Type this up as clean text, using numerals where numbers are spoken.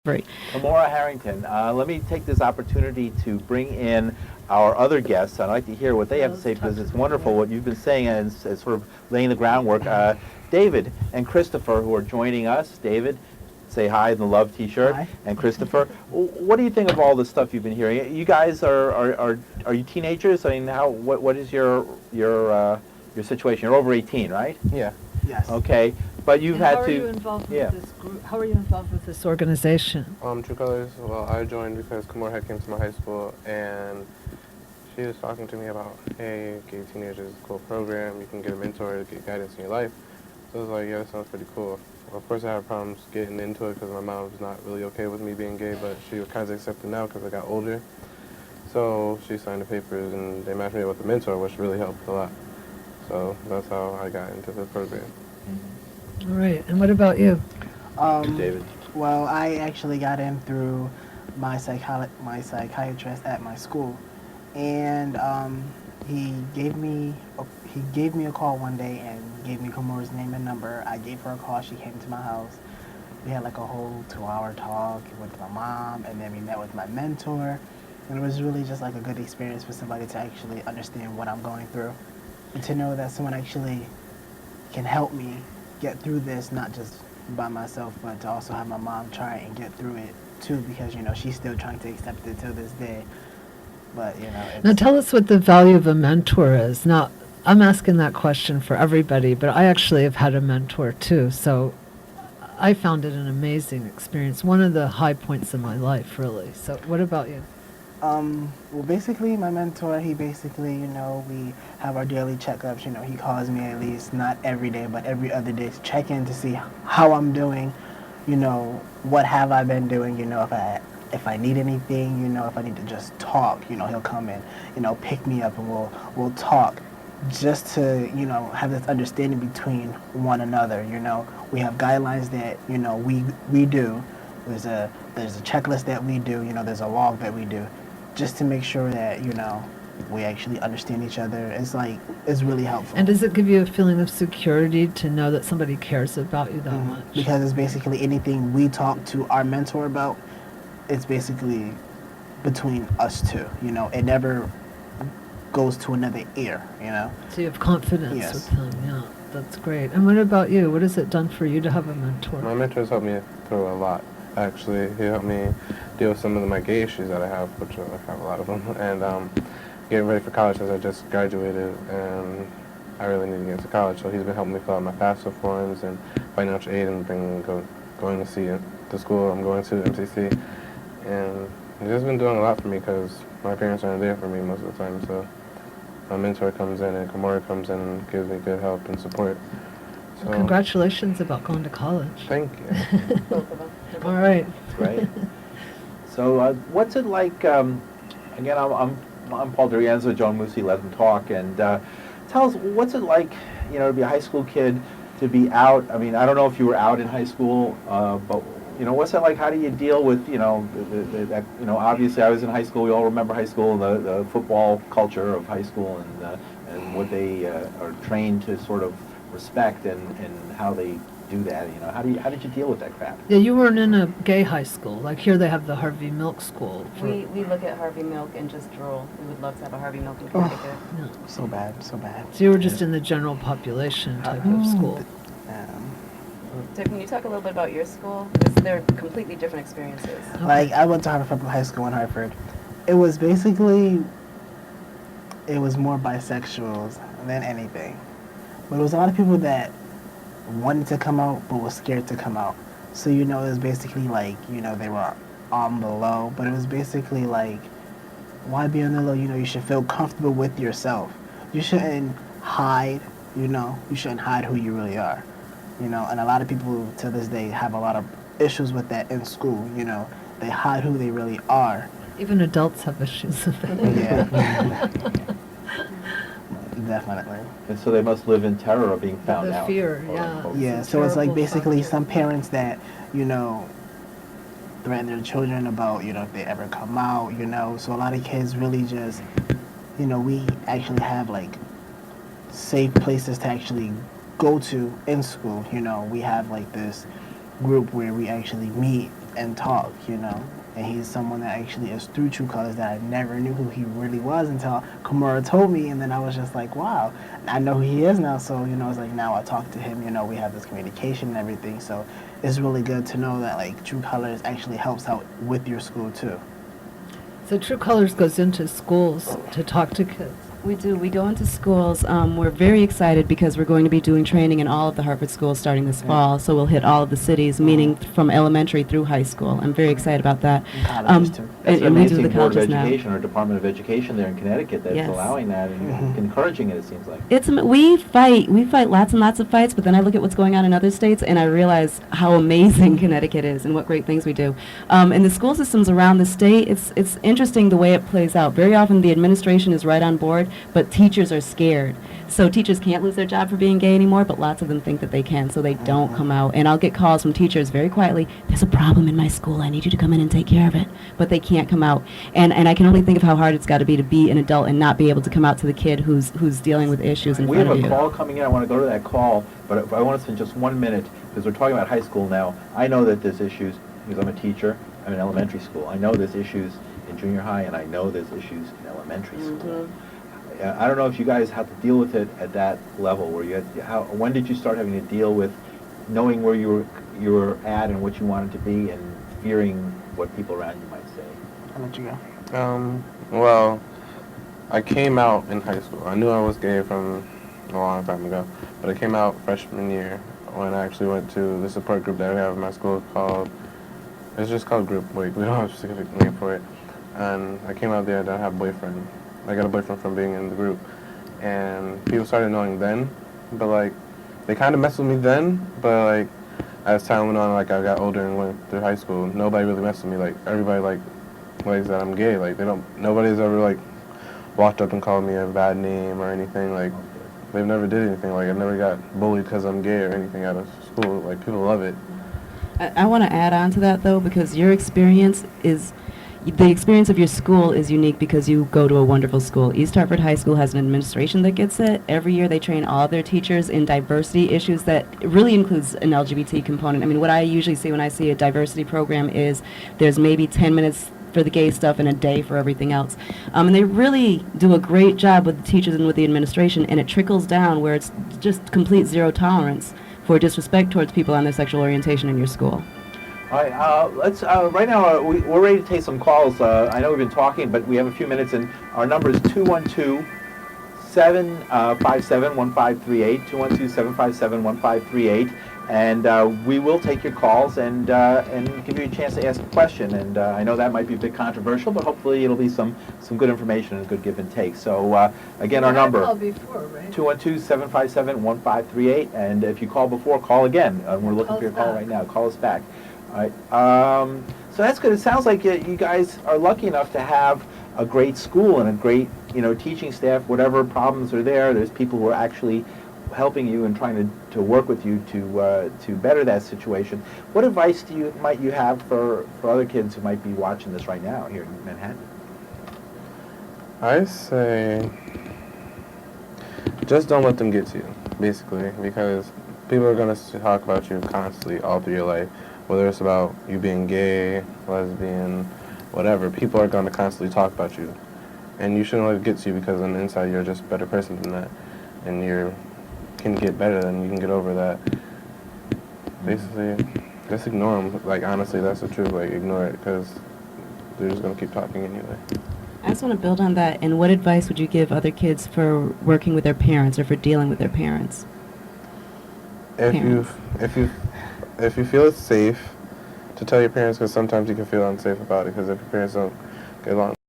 Right. Kamora Herrington, let me take this opportunity to bring in our other guests. I'd like to hear what they have to say because it's wonderful what you've been saying and it's sort of laying the groundwork. David and Christopher, who are joining us. David, say hi in the love T-shirt, Hi. and Christopher. What do you think of all the stuff you've been hearing? You guys are you teenagers? I mean, what is your situation? You're over 18, right? Yeah. Yes. Okay, but you've And had how are to. you involved with Yeah. this group? How are you involved with this organization? True Colors. Well, I joined because Kamora had came to my high school and she was talking to me about, hey, gay teenagers is a cool program. You can get a mentor, get guidance in your life. So I was like, yeah, that sounds pretty cool. Well, of course, I had problems getting into it because my mom was not really okay with me being gay, but she kind of accepted now because I got older. So she signed the papers and they matched me up with a mentor, which really helped a lot. So that's how I got into the program. All right. And what about you? David. Well, I actually got in through my psychiatrist at my school, and he gave me a call one day and gave me Kamora's name and number. I gave her a call. She came to my house. We had like a whole 2-hour talk with my mom, and then we met with my mentor. And it was really just like a good experience for somebody to actually understand what I'm going through, and to know that someone actually can help me get through this, not just by myself, but to also have my mom try and get through it too, because she's still trying to accept it till this day. But Now tell us what the value of a mentor is. Now, I'm asking that question for everybody, but I actually have had a mentor too. So I found it an amazing experience. One of the high points in my life, really. So what about you? Well, basically, my mentor, he basically, we have our daily checkups. He calls me at least not every day, but every other day to check in to see how I'm doing. What have I been doing? If I need anything, if I need to just talk, he'll come in, pick me up and we'll talk, just to have this understanding between one another. We have guidelines that we do. There's a checklist that we do. There's a log that we do, just to make sure that we actually understand each other. It's really helpful. And does it give you a feeling of security to know that somebody cares about you that much? Because it's basically anything we talk to our mentor about, it's basically between us two. It never goes to another ear. So you have confidence Yes. with them. Yeah, that's great. And what about you? What has it done for you to have a mentor? My mentors helped me through a lot, actually. He helped me deal with some of my gay issues that I have, which I have a lot of them, and getting ready for college as I just graduated, and I really need to get into college. So he's been helping me fill out my FAFSA forms and financial aid and going to see the school I'm going to, MCC. And he's just been doing a lot for me because my parents aren't there for me most of the time. So my mentor comes in and Kamora comes in and gives me good help and support. So, Congratulations about going to college. thank you. All right. Right. So, what's it like? Again, I'm Paul Durienzo, Joan Musi, Let Them Talk, and tell us what's it like, to be a high school kid, to be out. I mean, I don't know if you were out in high school, but what's it like? How do you deal with obviously I was in high school. We all remember high school, the football culture of high school, and what they are trained to sort of respect and how they do that. How did you deal with that crap? Yeah, you weren't in a gay high school. Like here they have the Harvey Milk School. We look at Harvey Milk and just drool. We would love to have a Harvey Milk in Connecticut. Yeah. So bad, so bad. So you were just in the general population type of school. So can you talk a little bit about your school? Because they're completely different experiences. Like, I went to Harvard Public High School in Hartford. It was more bisexuals than anything. But it was a lot of people that wanted to come out but was scared to come out. So, it was basically like, they were on the low. But it was basically like, why be on the low? You should feel comfortable with yourself. You shouldn't hide, you shouldn't hide who you really are. And a lot of people to this day have a lot of issues with that in school. They hide who they really are. Even adults have issues with that. Yeah. Definitely. And so they must live in terror of being found The out. fear, quote, yeah. unquote. Yeah, It's a so it's like terrible basically factor. some parents that, threaten their children about, if they ever come out, So a lot of kids really just, we actually have like safe places to actually go to in school. We have like this group where we actually meet and talk, you know. And he's someone that actually is through True Colors that I never knew who he really was until Kamora told me, and then I was just like, wow, I know who he is now. So, you know, it's like now I talk to him, you know, we have this communication and everything. So it's really good to know that like True Colors actually helps out with your school too. So True Colors goes into schools to talk to kids. We do. We go into schools. We're very excited because we're going to be doing training in all of the Hartford schools starting this fall. So we'll hit all of the cities, meaning from elementary through high school. I'm very excited about that. And colleges too. That's an and we do amazing the Board of colleges now. Education or Department of Education there in Connecticut that's Yes. allowing that and encouraging it, it seems like. We fight lots and lots of fights, but then I look at what's going on in other states and I realize how amazing Connecticut is and what great things we do. In the school systems around the state, it's interesting the way it plays out. Very often the administration is right on board, but teachers are scared. So teachers can't lose their job for being gay anymore, but lots of them think that they can, so they don't come out. And I'll get calls from teachers very quietly, there's a problem in my school, I need you to come in and take care of it. But they can't come out. And I can only think of how hard it's got to be an adult and not be able to come out to the kid who's dealing with issues in We front have of a you. call coming in. I want to go to that call, but I want to spend just 1 minute because we're talking about high school now. I know that there's issues because I'm a teacher. I'm in elementary school. I know there's issues in junior high, and I know there's issues in elementary school. I don't know if you guys have to deal with it at that level. Where when did you start having to deal with knowing where you were at and what you wanted to be, and fearing what people around you might say? I'll let you go. Well, I came out in high school. I knew I was gay from a long time ago, but I came out freshman year when I actually went to the support group that we have in my school it's just called Group Week. We don't have a specific name for it. And I came out there, I didn't have a boyfriend. I got a boyfriend from being in the group. And people started knowing then, but like, they kind of messed with me then, but like, as time went on, like I got older and went through high school, nobody really messed with me. Like, everybody like that I'm gay. Like, nobody's ever like walked up and called me a bad name or anything. Like, they've never did anything. Like, I never got bullied because I'm gay or anything out of school. Like, people love it. I want to add on to that, though, because your experience is, the experience of your school is unique because you go to a wonderful school. East Hartford High School has an administration that gets it. Every year they train all their teachers in diversity issues that really includes an LGBT component. I mean, what I usually see when I see a diversity program is there's maybe 10 minutes for the gay stuff and a day for everything else. And they really do a great job with the teachers and with the administration, and it trickles down where it's just complete zero tolerance for disrespect towards people on their sexual orientation in your school. All right, let's, right now, we're ready to take some calls. I know we've been talking, but we have a few minutes, and our number is 212-757-1538, 212-757-1538, and we will take your calls and give you a chance to ask a question. And I know that might be a bit controversial, but hopefully it'll be some good information and good give and take. So again, our number, 212-757-1538, and if you call before, call again. We're looking for your call right now. Call us back. All right. So that's good. It sounds like you guys are lucky enough to have a great school and a great, teaching staff. Whatever problems are there's people who are actually helping you and trying to work with you to better that situation. What advice might you have for other kids who might be watching this right now here in Manhattan? I say, just don't let them get to you, basically, because people are going to talk about you constantly all through your life. Whether it's about you being gay, lesbian, whatever, people are going to constantly talk about you. And you shouldn't let it get to you because on the inside you're just a better person than that. And you can get better and you can get over that. Basically, just ignore them. Like, honestly, that's the truth. Like, ignore it because they're just going to keep talking anyway. I just want to build on that. And what advice would you give other kids for working with their parents or for dealing with their parents? If you feel it's safe to tell your parents, because sometimes you can feel unsafe about it, because if your parents don't get along